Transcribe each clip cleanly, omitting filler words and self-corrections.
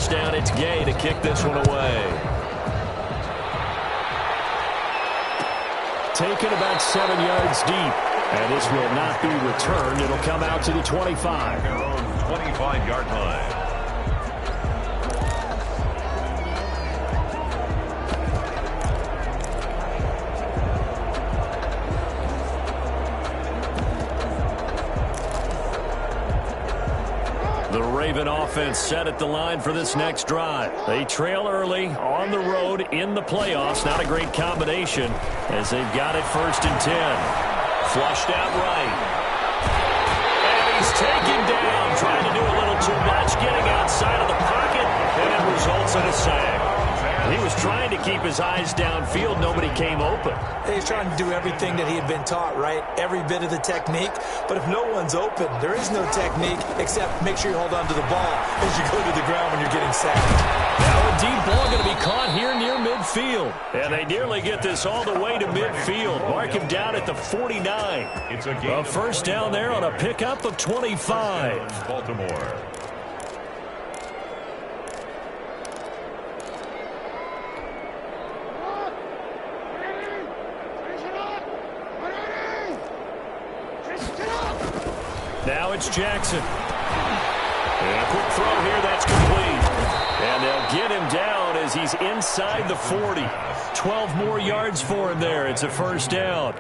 first down. It's Gay to kick this one away. Taken about 7 yards deep. And this will not be returned. It'll come out to the 25. Their own 25-yard line. The Raven offense set at the line for this next drive. They trail early on the road in the playoffs. Not a great combination as they've got it 1st and 10. Flushed out right. And he's taken down. Trying to do a little too much. Getting outside of the pocket. And it results in a sack. He was trying to keep his eyes downfield. Nobody came open. He's trying to do everything that he had been taught, right? Every bit of the technique. But if no one's open, there is no technique except make sure you hold on to the ball as you go to the ground when you're getting sacked. Now a deep ball going to be caught here near midfield. And they nearly get this all the way to midfield. Mark him down at the 49. It's a first down there on a pickup of 25. Baltimore. Now it's Jackson. And a quick throw here, that's complete. And they'll get him down as he's inside the 40. 12 more yards for him there. It's a first down.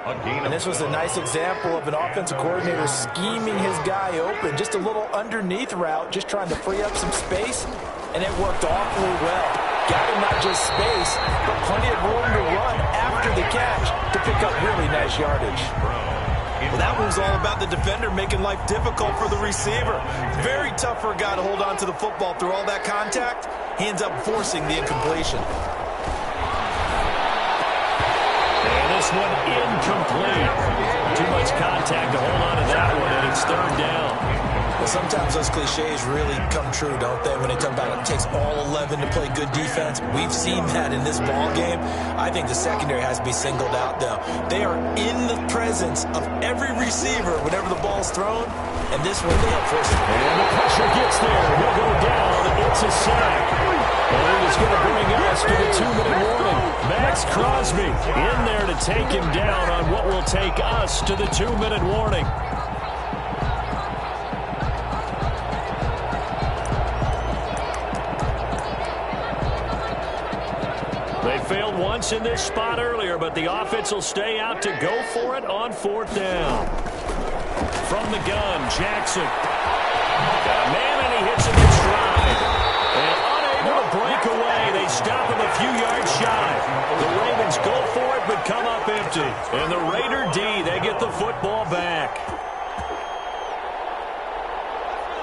And this was a nice example of an offensive coordinator scheming his guy open. Just a little underneath route, just trying to free up some space. And it worked awfully well. Got him not just space, but plenty of room to run after the catch to pick up really nice yardage. Well, that one's all about the defender making life difficult for the receiver. Very tough for a guy to hold on to the football through all that contact. He ends up forcing the incompletion. And this one incomplete. Too much contact to hold on to that one, and it's 3rd down. Well, sometimes those cliches really come true, don't they? When they talk about it takes all 11 to play good defense. We've seen that in this ball game. I think the secondary has to be singled out, though. They are in the presence of every receiver whenever the ball's thrown, and this one they have forced it. And the pressure gets there. He'll go down. It's a sack. And it is going to bring us to the 2-minute warning. Max Crosby in there to take him down on what will take us to the 2-minute warning. They failed once in this spot earlier, but the offense will stay out to go for it on 4th down. From the gun, Jackson. Got a man, and he hits him in stride. And unable to break away. They stop him a few yards shy. The Ravens go for it, but come up empty. And the Raider D, they get the football back.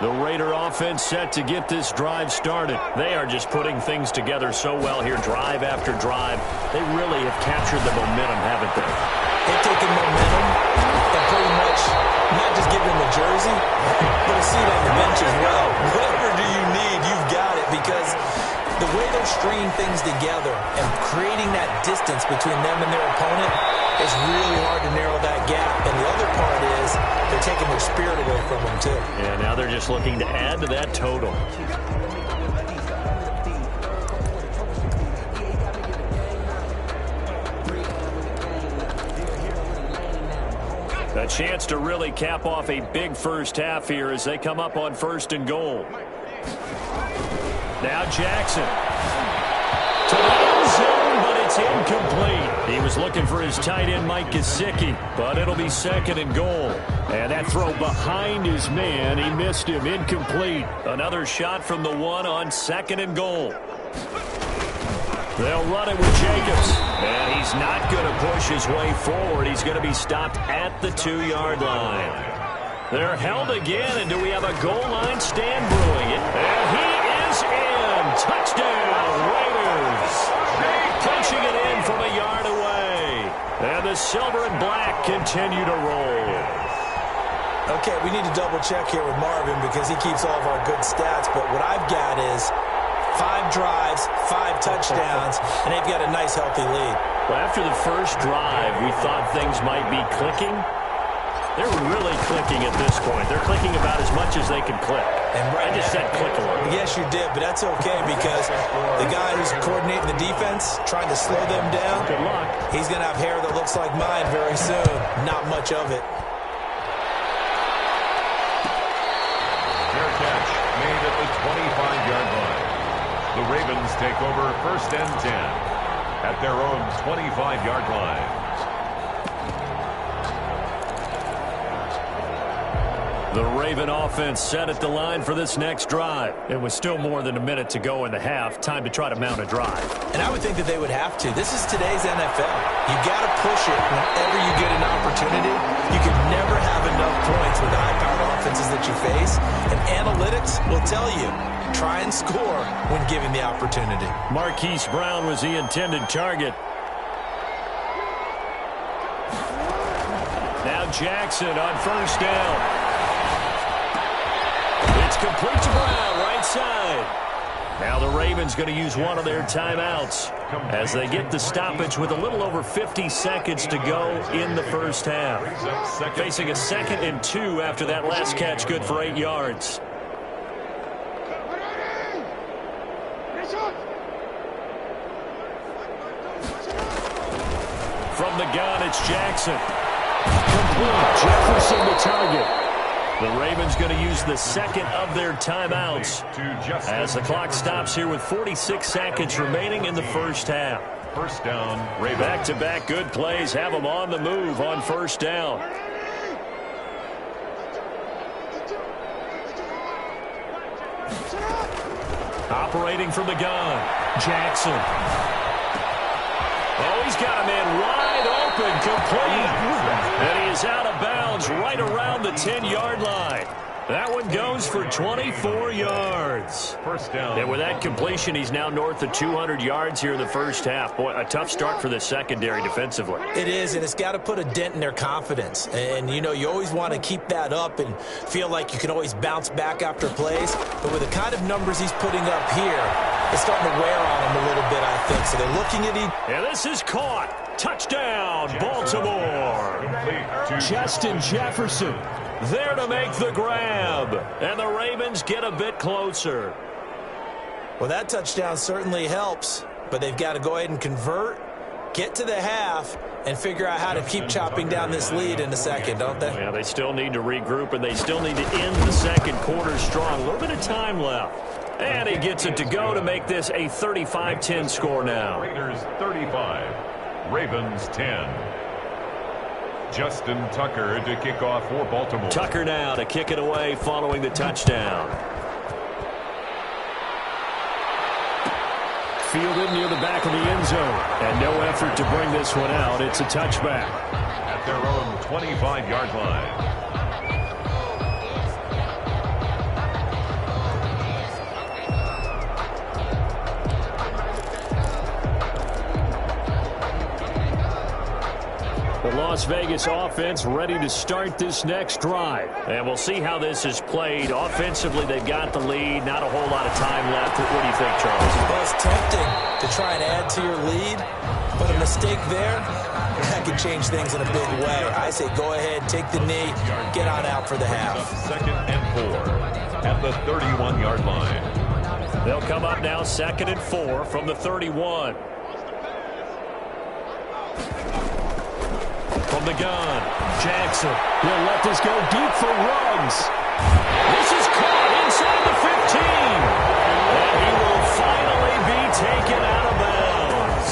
The Raider offense set to get this drive started. They are just putting things together so well here, drive after drive. They really have captured the momentum, haven't they? They've taken momentum and pretty much not just given them a jersey, but a seat on the bench as well. Whatever do you need, you've got it, because the way they're stringing things together and creating that distance between them and their opponent is really hard to narrow that gap. And the other part is they're taking their spirit away from them, too. Yeah, now they're just looking to add to that total. A chance to really cap off a big first half here as they come up on 1st and goal. Now Jackson. To the end zone, but it's incomplete. He was looking for his tight end, Mike Gesicki, but it'll be 2nd and goal. And that throw behind his man, he missed him, incomplete. Another shot from the 1 on 2nd and goal. They'll run it with Jacobs, and he's not going to push his way forward. He's going to be stopped at the 2-yard line. They're held again, and do we have a goal line stand brewing? And he is in. Touchdown, Raiders. Punching it in from a yard away. And the silver and black continue to roll. Okay, we need to double check here with Marvin because he keeps all of our good stats, but what I've got is 5 drives, 5 touchdowns, and they've got a nice, healthy lead. Well, after the first drive, we thought things might be clicking. They're really clicking at this point. They're clicking about as much as they can click. And right I just said click alert. Yes, you did, but that's okay because the guy who's coordinating the defense, trying to slow them down, Good luck. he's going to have hair that looks like mine very soon. Not much of it. Fair catch made at the 25-yard line. The Ravens take over 1st and 10 at their own 25-yard line. The Raven offense set at the line for this next drive. It was still more than a minute to go in the half. Time to try to mount a drive. And I would think that they would have to. This is today's NFL. You got to push it whenever you get an opportunity. You can never have enough points with the high-powered offenses that you face. And analytics will tell you, try and score when given the opportunity. Marquise Brown was the intended target. Now Jackson on 1st down. It's complete to Brown, right side. Now the Ravens going to use one of their timeouts as they get the stoppage with a little over 50 seconds to go in the first half. Facing a 2nd and 2 after that last catch, good for 8 yards. From the gun, it's Jackson. Complete. Jefferson the target. The Ravens going to use the 2nd of their timeouts as the clock stops here with 46 seconds remaining in the first half. 1st down, Ravens. Back-to-back good plays have them on the move on 1st down. Operating from the gun, Jackson. Oh, he's got a man wide open, complete. And he is out of bounds right around the 10-yard line. That one goes for 24 yards. 1st down. And with that completion, he's now north of 200 yards here in the first half. Boy, a tough start for the secondary defensively. It is, and it's got to put a dent in their confidence. And, you know, you always want to keep that up and feel like you can always bounce back after plays. But with the kind of numbers he's putting up here, it's starting to wear on him a little bit, I think. So they're looking at him. And this is caught. Touchdown, Baltimore. Justin Jefferson there to make the grab. And the Ravens get a bit closer. Well, that touchdown certainly helps, but they've got to go ahead and convert, get to the half, and figure out how to keep chopping down this lead in a second, don't they? Yeah, they still need to regroup, and they still need to end the second quarter strong. A little bit of time left. And he gets it to go to make this a 35-10 score now. Raiders 35, Ravens 10. Justin Tucker to kick off for Baltimore. Tucker now to kick it away following the touchdown. Fielded near the back of the end zone. And no effort to bring this one out. It's a touchback. At their own 25-yard line. The Las Vegas offense ready to start this next drive. And we'll see how this is played. Offensively, they've got the lead. Not a whole lot of time left. What do you think, Charles? Well, it's tempting to try and add to your lead, but a mistake there, that could change things in a big way. I say go ahead, take the knee, get on out for the half. 2nd and 4 at the 31-yard line. They'll come up now 2nd and 4 from the 31. From the gun, Jackson. He'll let this go deep for Ruggs. This is caught inside the 15. And he will finally be taken out of bounds.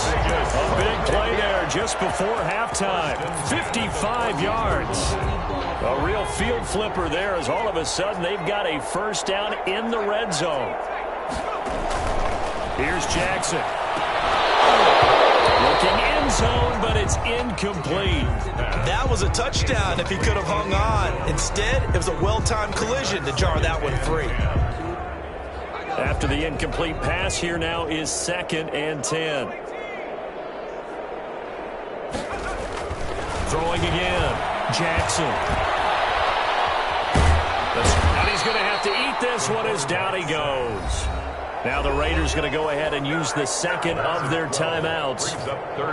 A big play there just before halftime. 55 yards. A real field flipper there as all of a sudden they've got a first down in the red zone. Here's Jackson. Looking end zone, but it's incomplete. That was a touchdown if he could have hung on. Instead, it was a well-timed collision to jar that one free. After the incomplete pass, here now is 2nd and 10. Throwing again. Jackson. And he's going to have to eat this one as down he goes. Now the Raiders going to go ahead and use the 2nd of their timeouts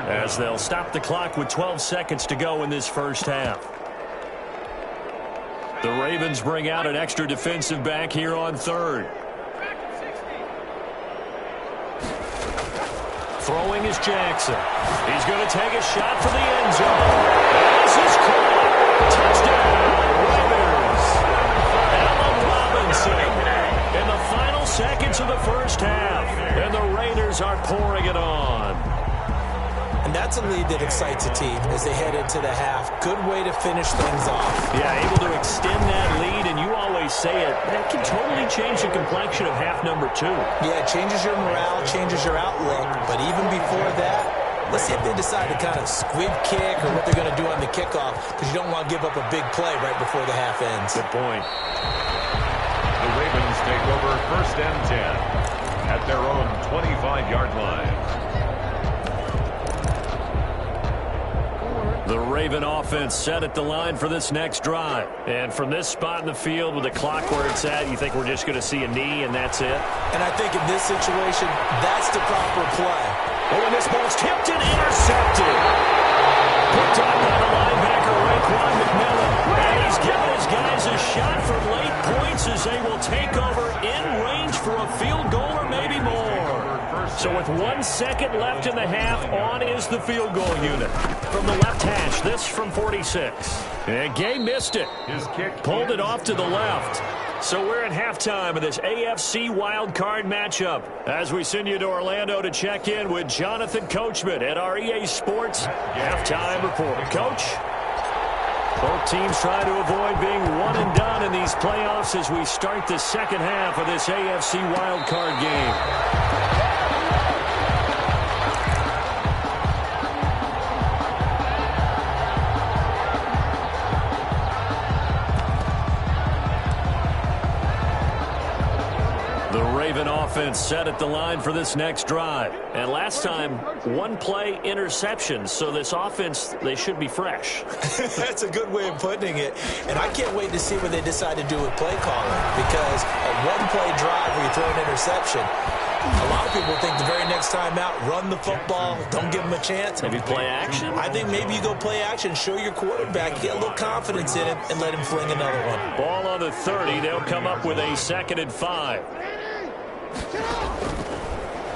as they'll stop the clock with 12 seconds to go in this first half. The Ravens bring out an extra defensive back here on third. Throwing is Jackson. He's going to take a shot for the end zone. This is caught. Touchdown, Raiders. Allen Robinson in the final seconds of the first half. And the Raiders are pouring it on. And that's a lead that excites a team as they head into the half. Good way to finish things off. Yeah, able to extend that lead, and you always say it, that can totally change the complexion of half number 2. Yeah, it changes your morale, changes your outlook. But even before that, let's see if they decide to kind of squib kick or what they're going to do on the kickoff, because you don't want to give up a big play right before the half ends. Good point. The Ravens take over first and 10 at their own 25-yard line. The Raven offense set at the line for this next drive. And from this spot in the field with the clock where it's at, you think we're just going to see a knee and that's it? And I think in this situation, that's the proper play. Oh, and this ball's tipped and intercepted. Picked up by the linebacker, Raekwon McMillan. And he's giving his guys a shot for late points as they will take over in range for a field goal or maybe more. So with 1 second left in the half, on is the field goal unit. From the left hash, this from 46. And Gay missed it. His kick pulled it off to the left. So we're at halftime of this AFC wildcard matchup as we send you to Orlando to check in with Jonathan Coachman at our EA Sports Halftime Report. Coach? Both teams try to avoid being one and done in these playoffs as we start the second half of this AFC wildcard game. Offense set at the line for this next drive. And last time, 1-play interception. So this offense, they should be fresh. That's a good way of putting it. And I can't wait to see what they decide to do with play calling. Because a 1-play drive where you throw an interception, a lot of people think the very next time out, run the football, don't give them a chance. Maybe play action? I think maybe you go play action, show your quarterback, get a little confidence in it, and let him fling another one. Ball on the 30. They'll come up with a 2nd and 5.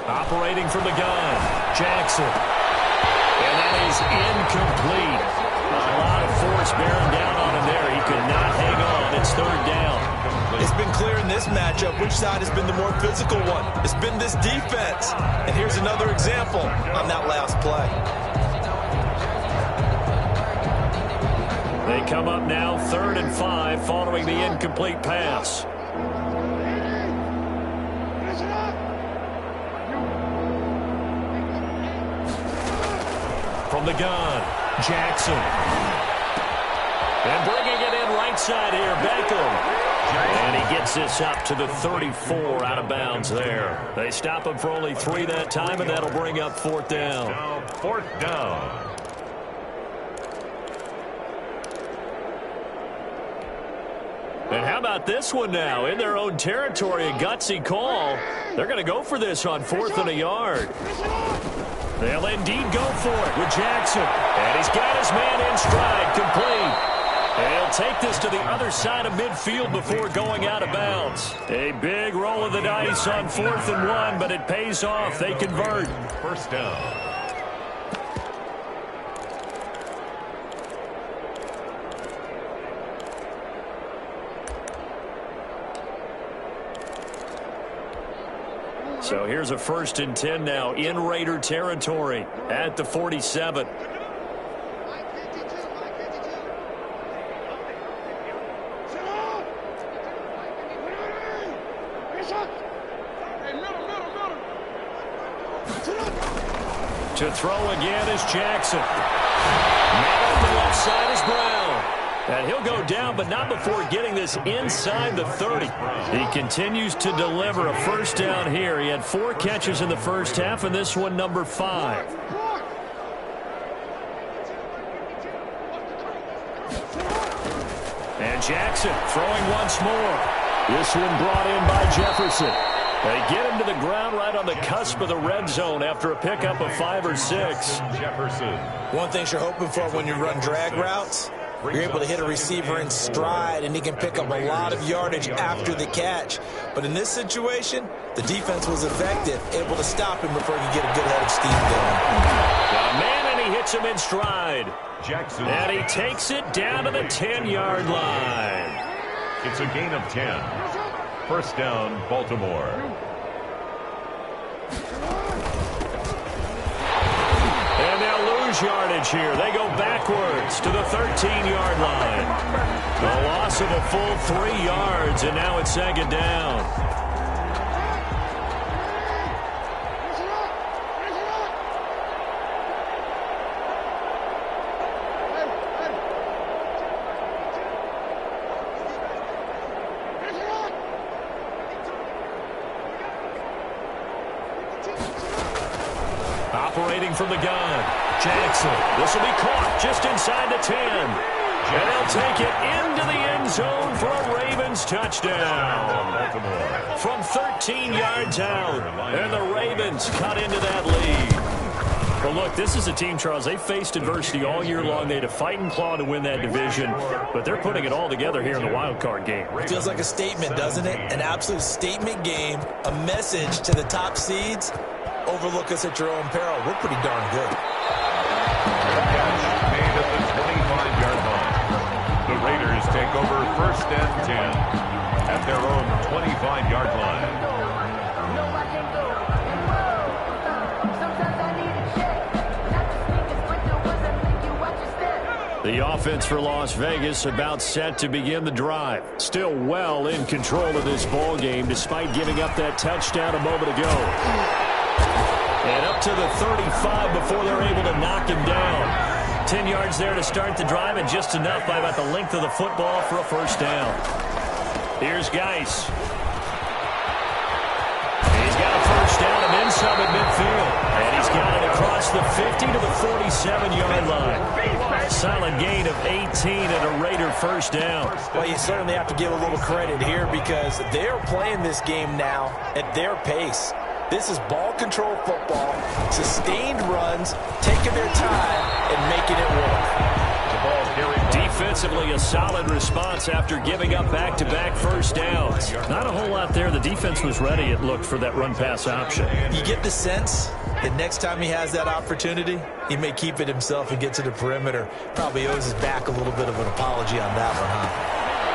Operating from the gun, Jackson. And that is incomplete. A lot of force bearing down on him there. He could not hang on. It's 3rd down. It's been clear in this matchup which side has been the more physical one. It's been this defense. And here's another example on that last play. They come up now 3rd and 5 following the incomplete pass. From the gun, Jackson. And bringing it in right side here, Beckham. And he gets this up to the 34 out of bounds there. They stop him for only 3 that time, and that'll bring up 4th down. Now 4th down. And how about this one now? In their own territory, a gutsy call. They're going to go for this on 4th and a yard. They'll indeed go for it with Jackson. And he's got his man in stride, complete. And he'll take this to the other side of midfield before going out of bounds. A big roll of the dice on 4th and 1, but it pays off. They convert. 1st down. So here's a 1st and 10 now in Raider territory at the 47. To throw again is Jackson. Now on the left side is Brown. And he'll go down, but not before getting this inside the 30. He continues to deliver a 1st down here. He had 4 catches in the first half, and this one number 5. And Jackson throwing once more. This one brought in by Jefferson. They get him to the ground right on the cusp of the red zone after a pickup of 5 or 6. Jefferson. One thing you're hoping for when you run drag routes, You're able to hit a receiver in stride, and he can pick up a lot of yardage after the catch. But in this situation, the defense was effective, able to stop him before he could get a good head of steam going. The man, and he hits him in stride. Jackson. And he takes it down to the 10-yard line. It's a gain of 10. First down, Baltimore. And they'll lose yardage here. They go backwards to the 13-yard line. A loss of a full 3 yards, and now it's second down. Operating from the gun, Jackson. This will be caught just inside the 10. And they'll take it into the end zone for a Ravens touchdown. From 13 yards out, and the Ravens cut into that lead. Well, look, this is a team, Charles, they faced adversity all year long. They had to fight and claw to win that division, but they're putting it all together here in the wild card game. Feels like a statement, doesn't it? An absolute statement game, a message to the top seeds. Overlook us at your own peril. We're pretty darn good. Catch made at the 25-yard line. The Raiders take over first and 10 at their own 25-yard line. The offense for Las Vegas about set to begin the drive. Still well in control of this ball game despite giving up that touchdown a moment ago. And up to the 35 before they're able to knock him down. 10 yards there to start the drive, and just enough by about the length of the football for a first down. Here's Geis. He's got a first down and then some at midfield. And he's got it across the 50 to the 47-yard line. Solid gain of 18 and a Raider first down. Well, you certainly have to give a little credit here because they're playing this game now at their pace. This is ball control football, sustained runs, taking their time and making it work. The ball carried. Defensively, a solid response after giving up back-to-back first downs. Not a whole lot there. The defense was ready, it looked, for that run-pass option. You get the sense that next time he has that opportunity, he may keep it himself and get to the perimeter. Probably owes his back a little bit of an apology on that one, huh?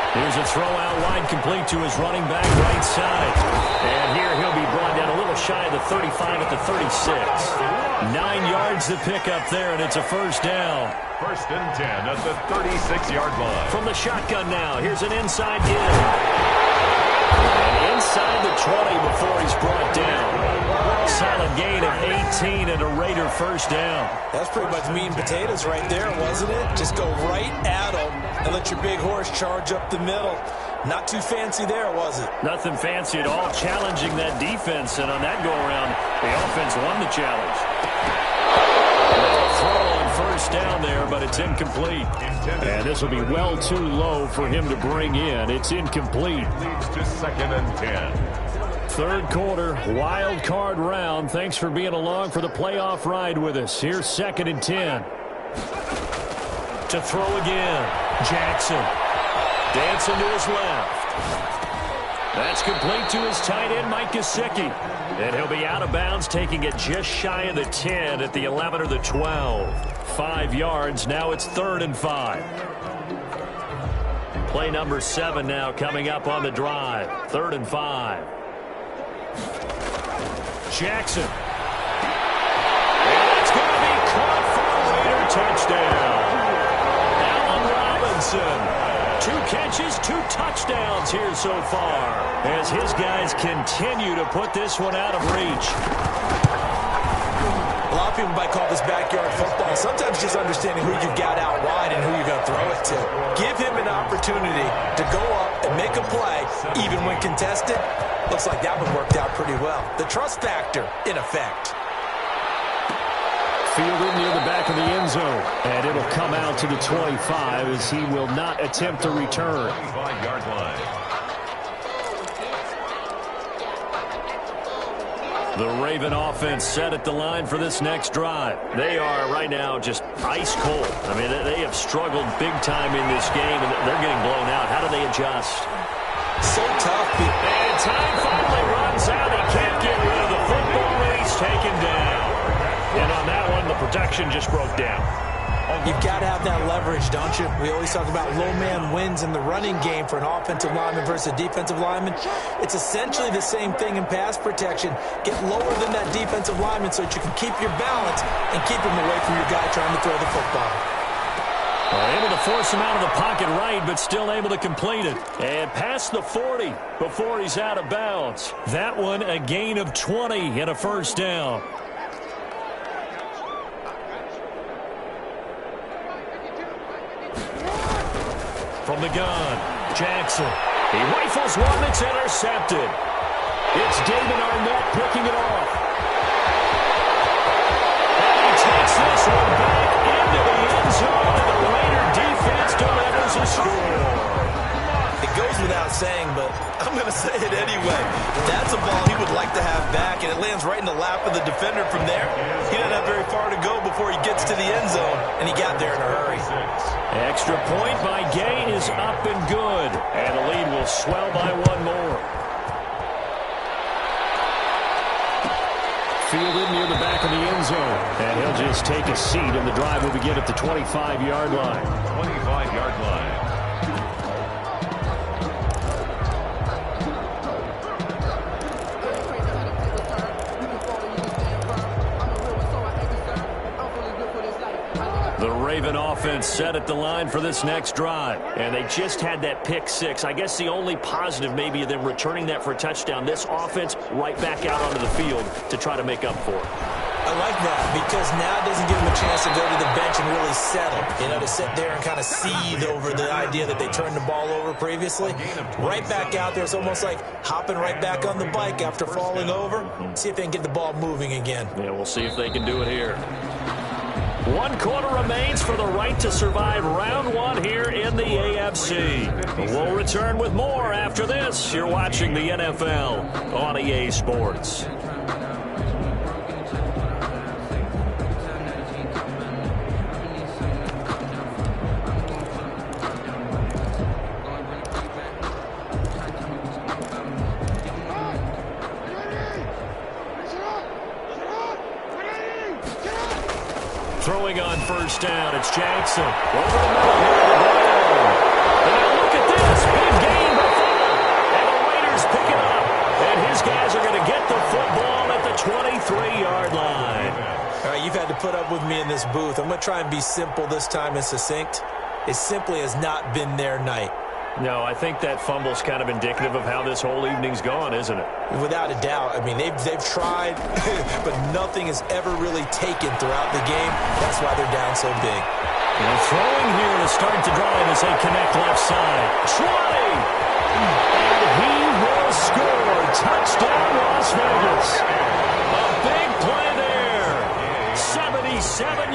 Here's a throw out wide, complete to his running back right side. And here he'll be brought down a little shy of the 35 at the 36. 9 yards to pick up there, and it's a first down. First and 10 at the 36-yard line. From the shotgun now, here's an inside give. And inside the 20 before he's brought down. Solid gain of 18 and a Raider first down. That's pretty much meat and potatoes right there, wasn't it? Just go right at him and let your big horse charge up the middle. Not too fancy there, was it? Nothing fancy at all, challenging that defense, and on that go-around, the offense won the challenge. Throw on first down there, but it's incomplete. And this will be well too low for him to bring in. It's incomplete. Leads to second and 10. Third quarter, wild card round. Thanks for being along for the playoff ride with us. Here's second and 10. To throw again, Jackson. Dancing to his left. That's complete to his tight end, Mike Gesicki. And he'll be out of bounds, taking it just shy of the 10 at the 11 or the 12. 5 yards, now it's 3rd and 5. Play number 7 now coming up on the drive. 3rd and 5. Jackson. And it's going to be caught for a Raider touchdown. Allen Robinson. 2 catches, 2 touchdowns here so far as his guys continue to put this one out of reach. A lot of people might call this backyard football. Sometimes just understanding who you've got out wide and who you're going to throw it to. Give him an opportunity to go up and make a play, even when contested. Looks like that one worked out pretty well. The trust factor, in effect. Fielded near the back of the end zone. And it'll come out to the 25 as he will not attempt to return. 25-yard line. The Raven offense set at the line for this next drive. They are right now just ice cold. I mean, they have struggled big time in this game, and they're getting blown out. How do they adjust? So tough. And time finally runs out. He can't get rid of the football, and he's taken down. And on that one, the protection just broke down. You've got to have that leverage, don't you? We always talk about low man wins in the running game for an offensive lineman versus a defensive lineman. It's essentially the same thing in pass protection. Get lower than that defensive lineman so that you can keep your balance and keep him away from your guy trying to throw the football. Able to force him out of the pocket right, but still able to complete it. And past the 40 before he's out of bounds. That one a gain of 20 and a first down. From the gun, Jackson. He rifles one that's intercepted. It's David Arnett picking it off. And he takes this one back into the end zone, and the Raider defense delivers a score. It goes without saying, but I'm going to say it anyway. That's a ball he would like to have back, and it lands right in the lap of the defender from there. He doesn't have very far to go before he gets to the end zone, and he got there in a hurry. Extra point by Gay is up and good, and the lead will swell by one more. Fielded near the back of the end zone, and he'll just take a seat, and the drive will begin at the 25-yard line. 25-yard line. The Raven offense set at the line for this next drive. And they just had that pick six. I guess the only positive maybe of them returning that for a touchdown. This offense right back out onto the field to try to make up for it. I like that because now it doesn't give them a chance to go to the bench and really settle. You know, to sit there and kind of seethe over the idea that they turned the ball over previously. Right back out there. It's almost like hopping right back on the bike after falling over. See if they can get the ball moving again. Yeah, we'll see if they can do it here. 1 quarter remains for the right to survive round one here in the AFC. We'll return with more after this. You're watching the NFL on EA Sports. Throwing on first down, it's Jackson. Over the middle here to Brown. And look at this, big gain by Fuller. And the Raiders pick it up. And his guys are going to get the football at the 23-yard line. All right, you've had to put up with me in this booth. I'm going to try and be simple this time and succinct. It simply has not been their night. No, I think that fumble's kind of indicative of how this whole evening's gone, isn't it? Without a doubt. I mean, they've tried, but nothing has ever really taken throughout the game. That's why they're down so big. And throwing here to start the drive as they connect left side. 20! And he will score. Touchdown, Las Vegas. A big play there. 77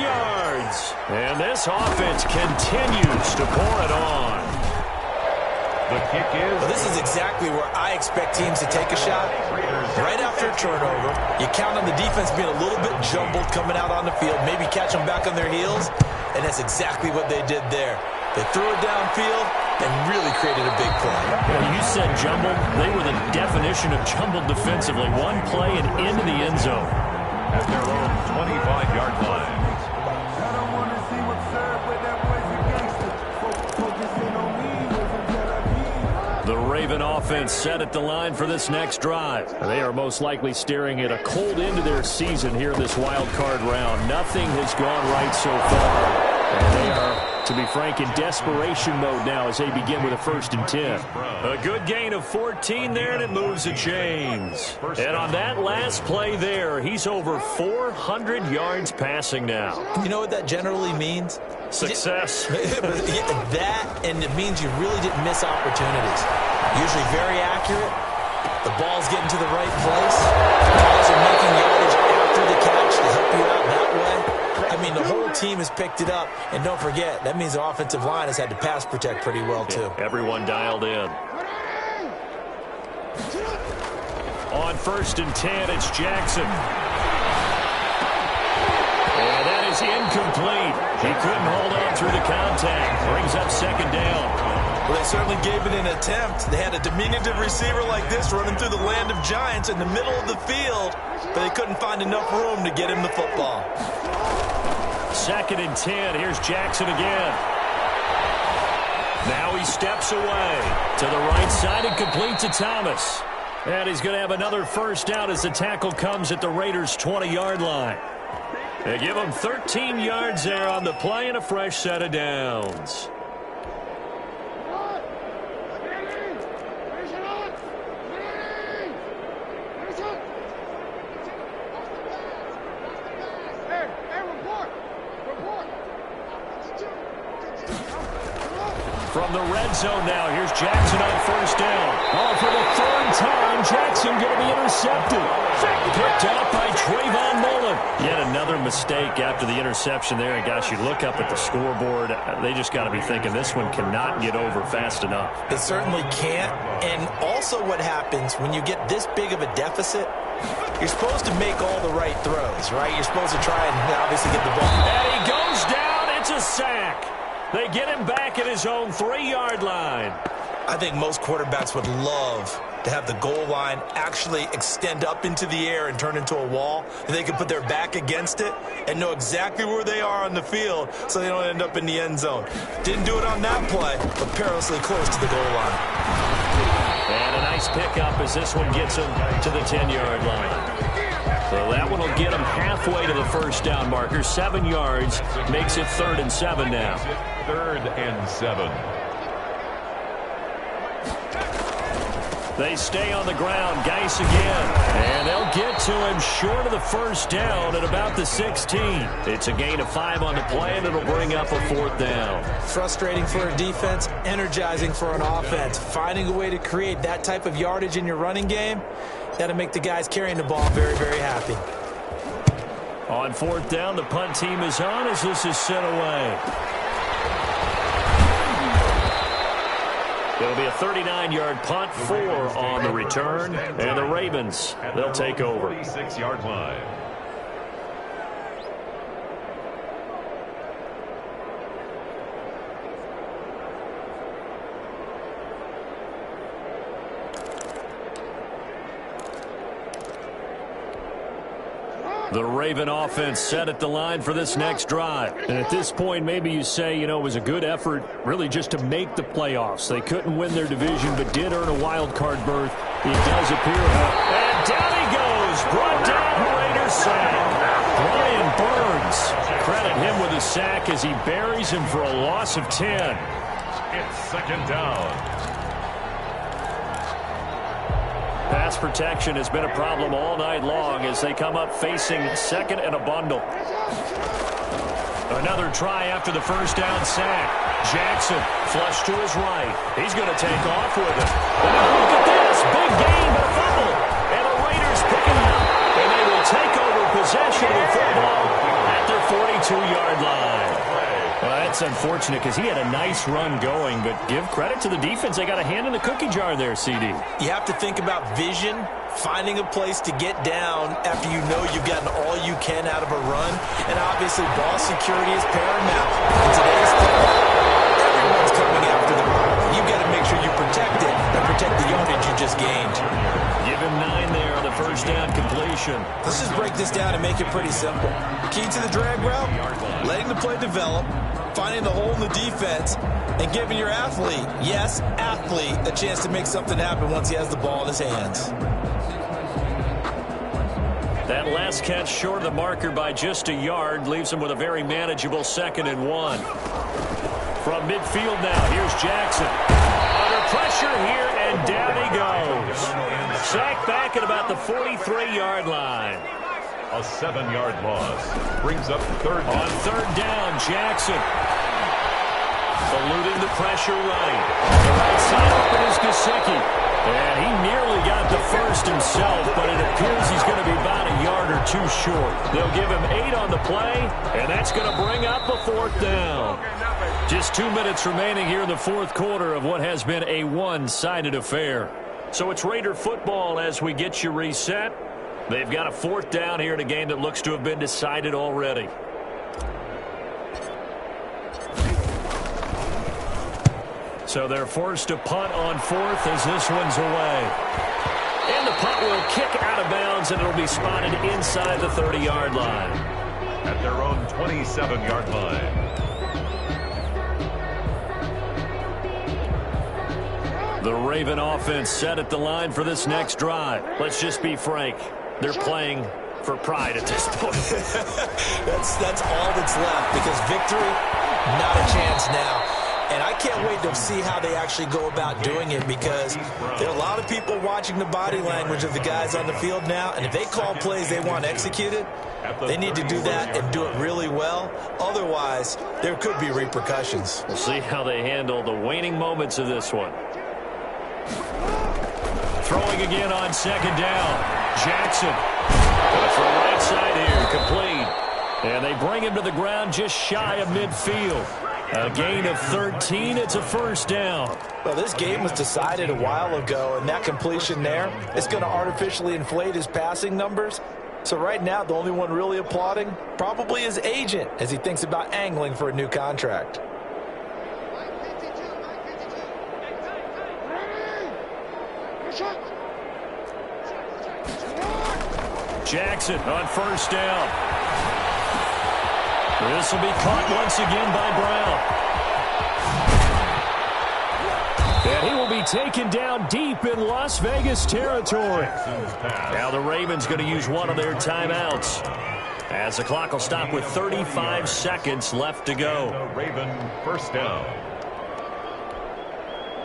yards. And this offense continues to pour it on. The kick is... Well, this is exactly where I expect teams to take a shot. Right after a turnover, you count on the defense being a little bit jumbled coming out on the field, maybe catch them back on their heels, and that's exactly what they did there. They threw it downfield and really created a big play. You said jumbled. They were the definition of jumbled defensively. One play and into the end zone. At their own 25-yard line. The Raven offense set at the line for this next drive. They are most likely staring at a cold end to their season here in this wild card round. Nothing has gone right so far. And they are, to be frank, in desperation mode now as they begin with a 1st and 10. A good gain of 14 there, and it moves the chains. And on that last play there, he's over 400 yards passing now. You know what that generally means? Success. That, and it means you really didn't miss opportunities. Usually very accurate. The ball's getting to the right place. Guys are making yardage after the catch to help you out that way. I mean, the whole team has picked it up. And don't forget, that means the offensive line has had to pass protect pretty well, too. Everyone dialed in. On on 1st and 10. It's Jackson. And that is incomplete. He couldn't hold on through the contact. Brings up 2nd down. Well, they certainly gave it an attempt. They had a diminutive receiver like this running through the land of giants in the middle of the field, but they couldn't find enough room to get him the football. 2nd and 10. Here's Jackson again. Now he steps away to the right side and complete to Thomas. And he's going to have another 1st down as the tackle comes at the Raiders' 20-yard line. They give him 13 yards there on the play and a fresh set of downs. From the red zone now, here's Jackson on 1st down. Oh, for the 3rd time, Jackson going to be intercepted. Picked up by Trayvon Mullen. Yet another mistake after the interception there. And gosh, you look up at the scoreboard, they just got to be thinking this one cannot get over fast enough. It certainly can't. And also what happens when you get this big of a deficit, you're supposed to make all the right throws, right? You're supposed to try and obviously get the ball. And he goes down. It's a sack. They get him back at his own 3-yard line. I think most quarterbacks would love to have the goal line actually extend up into the air and turn into a wall. They can put their back against it and know exactly where they are on the field so they don't end up in the end zone. Didn't do it on that play, but perilously close to the goal line. And a nice pickup as this one gets him to the 10-yard line. So that one will get him halfway to the 1st down marker. 7 yards makes it 3rd and 7 now. 3rd and 7. They stay on the ground. Geis again. And they'll get to him short of the 1st down at about the 16. It's a gain of 5 on the play, and it'll bring up a 4th down. Frustrating for a defense, energizing for an offense. Finding a way to create that type of yardage in your running game, that'll make the guys carrying the ball very, very happy. On 4th down, the punt team is on as this is sent away. It'll be a 39-yard punt, 4 on the return, and the Ravens, they'll take over. 46-yard line. The Raven offense set at the line for this next drive. And at this point, maybe you say, you know, it was a good effort really just to make the playoffs. They couldn't win their division, but did earn a wild card berth. It does appear. And down he goes. Brought down, Raiders sack. Brian Burns. Credit him with a sack as he buries him for a loss of 10. It's 2nd down. Pass protection has been a problem all night long as they come up facing 2nd and a bundle. Another try after the 1st down sack. Jackson flush to his right. He's going to take off with it. And look at this. Big gain, but a fumble. And the Raiders pick it up. And they will take over possession of the football at their 42-yard line. Well, that's unfortunate because he had a nice run going, but give credit to the defense. They got a hand in the cookie jar there, CD. You have to think about vision, finding a place to get down after you know you've gotten all you can out of a run, and obviously ball security is paramount. In today's football, everyone's coming after the ball. You've got to make sure you protect it and protect the yardage you just gained. Give him 9 there on the 1st down completion. Let's just break this down and make it pretty simple. Key to the drag route, letting the play develop, finding the hole in the defense, and giving your athlete, yes, athlete, a chance to make something happen once he has the ball in his hands. That last catch short of the marker by just a yard leaves him with a very manageable 2nd and 1. From midfield now, here's Jackson. Under pressure here, and down he goes. Sacked back at about the 43-yard line. A 7-yard loss brings up 3rd down. On 3rd down, Jackson. Eluding the pressure right. The right side open is Gesicki. And he nearly got the first himself, but it appears he's going to be about a yard or 2 short. They'll give him 8 on the play, and that's going to bring up a 4th down. Just 2 minutes remaining here in the 4th quarter of what has been a one-sided affair. So it's Raider football as we get you reset. They've got a 4th down here in a game that looks to have been decided already. So they're forced to punt on 4th as this one's away. And the punt will kick out of bounds, and it'll be spotted inside the 30-yard line. At their own 27-yard line. The Raven offense set at the line for this next drive. Let's just be frank. They're playing for pride at this point. that's all that's left, because victory, not a chance now. And I can't wait to see how they actually go about doing it, because there are a lot of people watching the body language of the guys on the field now, and if they call plays they want executed, they need to do that and do it really well. Otherwise, there could be repercussions. We'll see how they handle the waning moments of this one. Throwing again on 2nd down. Jackson. Gonna throw right side here. Complete. And they bring him to the ground just shy of midfield. A gain of 13. It's a 1st down. Well, this game was decided a while ago, and that completion there is going to artificially inflate his passing numbers. So right now, the only one really applauding probably his agent as he thinks about angling for a new contract. Jackson on 1st down. This will be caught once again by Brown. And he will be taken down deep in Las Vegas territory. Now the Ravens going to use one of their timeouts, as the clock will stop with 35 seconds left to go. Raven 1st down.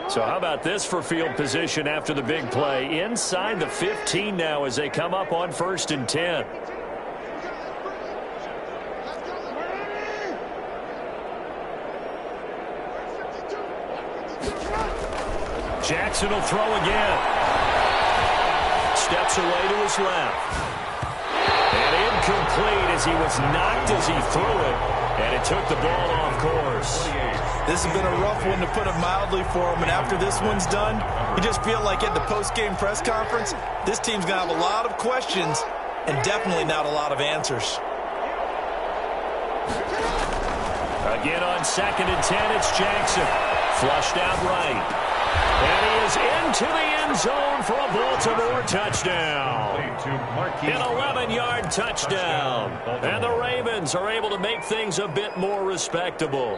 So how about this for field position after the big play? Inside the 15 now as they come up on 1st and 10. Jackson will throw again. Steps away to his left. And incomplete as he was knocked as he threw it. And it took the ball off course. This has been a rough one, to put it mildly, for him. And after this one's done, you just feel like at the post-game press conference, this team's going to have a lot of questions and definitely not a lot of answers. Again on 2nd and 10, it's Jackson. Flushed out right. And he is into the end zone for a Baltimore touchdown. An 11-yard touchdown. And the Ravens are able to make things a bit more respectable.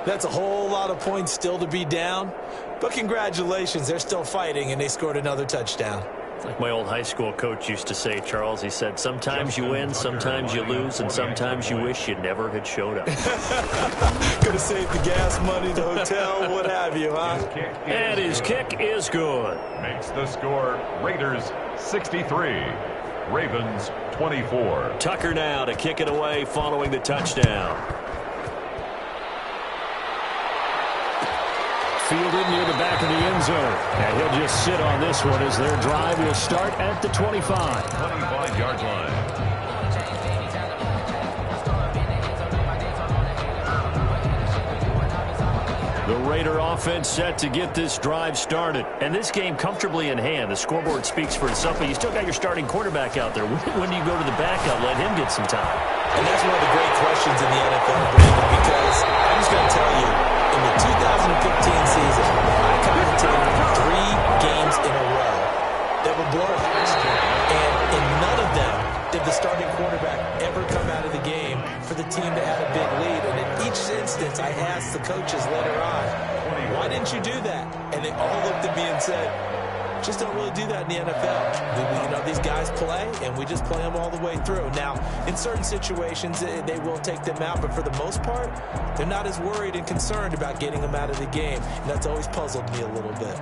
That's a whole lot of points still to be down. But congratulations, they're still fighting, and they scored another touchdown. Like my old high school coach used to say, Charles, he said, sometimes you win, sometimes you lose, and sometimes you wish you never had showed up. Could have saved the gas money, the hotel, what have you, huh? And his kick is good. Makes the score Raiders 63, Ravens 24. Tucker now to kick it away following the touchdown. Fielded near the back of the end zone. And he'll just sit on this one as their drive will start at the 25. 25-yard line. The Raider offense set to get this drive started. And this game comfortably in hand. The scoreboard speaks for itself, but you still got your starting quarterback out there. When do you go to the backup? Let him get some time. And that's one of the great questions in the NFL, Brandon, because I'm just going to tell you, in the 2015 season, I commentated 3 games in a row that were blowouts. And in none of them did the starting quarterback ever come out of the game for the team that had a big lead. And in each instance, I asked the coaches later on, why didn't you do that? And they all looked at me and said, just don't really do that in the NFL. You know, these guys play, and we just play them all the way through. Now, in certain situations, they will take them out, but for the most part, they're not as worried and concerned about getting them out of the game. And that's always puzzled me a little bit.